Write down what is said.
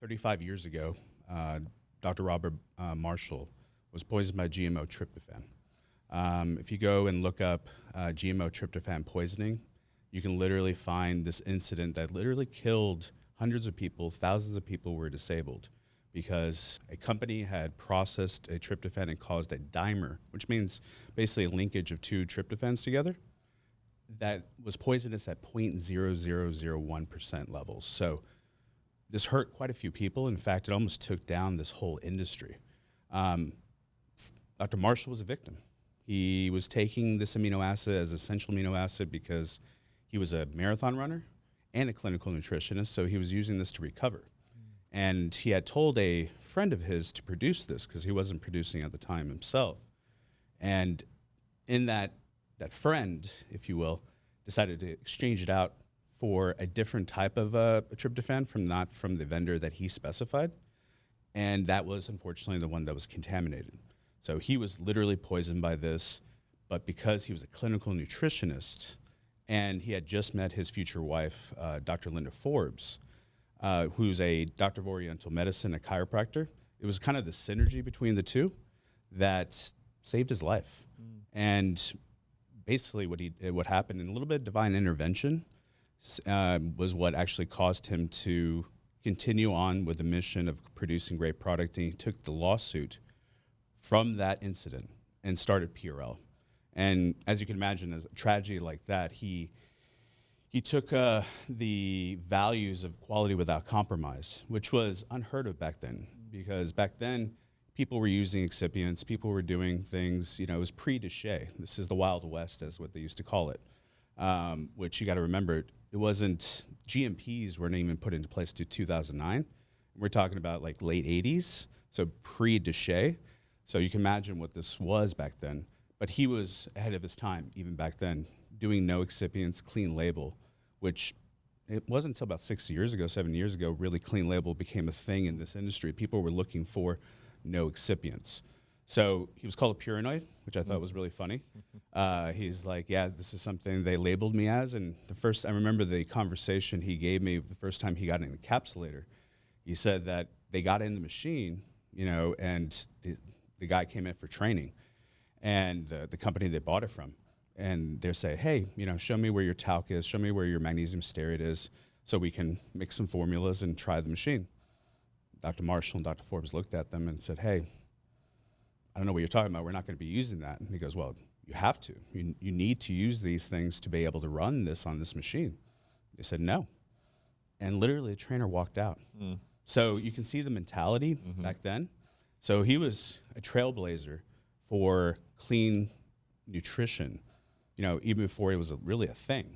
35 years ago, Dr. Robert Marshall was poisoned by GMO tryptophan. If you go and look up GMO tryptophan poisoning, you can literally find this incident that literally killed hundreds of people, thousands of people were disabled because a company had processed a tryptophan and caused a dimer, which means basically a linkage of two tryptophans together, that was poisonous at 0.0001% levels. So this hurt quite a few people. In fact, it almost took down this whole industry. Dr. Marshall was a victim. He was taking this amino acid as essential amino acid because he was a marathon runner and a clinical nutritionist, so he was using this to recover. And he had told a friend of his to produce this because he wasn't producing at the time himself. And in that friend, if you will, decided to exchange it out for a different type of tryptophan not from the vendor that he specified. And that was unfortunately the one that was contaminated. So he was literally poisoned by this, but because he was a clinical nutritionist and he had just met his future wife, Dr. Linda Forbes, who's a doctor of Oriental medicine, a chiropractor, it was kind of the synergy between the two that saved his life. And basically what happened, in a little bit of divine intervention, was what actually caused him to continue on with the mission of producing great product. And he took the lawsuit from that incident and started PRL. And as you can imagine, as a tragedy like that, he took the values of quality without compromise, which was unheard of back then, because back then people were using excipients, people were doing things, it was pre-Duché. This is the Wild West, as what they used to call it, which you got to remember, it wasn't, GMPs weren't even put into place to 2009. We're talking about like late 80s, so pre-Duché. So you can imagine what this was back then. But he was ahead of his time, even back then, doing no excipients, clean label, which it wasn't until about 6 years ago, 7 years ago, really clean label became a thing in this industry. People were looking for no excipients. So he was called a purinoid, which I thought was really funny. He's like, yeah, this is something they labeled me as. And I remember the conversation he gave me the first time he got an encapsulator. He said that they got in the machine, and the guy came in for training, and the company they bought it from. And they say, hey, show me where your talc is, show me where your magnesium stearate is, so we can mix some formulas and try the machine. Dr. Marshall and Dr. Forbes looked at them and said, hey, I don't know what you're talking about. We're not going to be using that. And he goes, well, you have to. You need to use these things to be able to run this on this machine. They said no. And literally the trainer walked out. So you can see the mentality back then. So he was a trailblazer for clean nutrition, even before it was really a thing.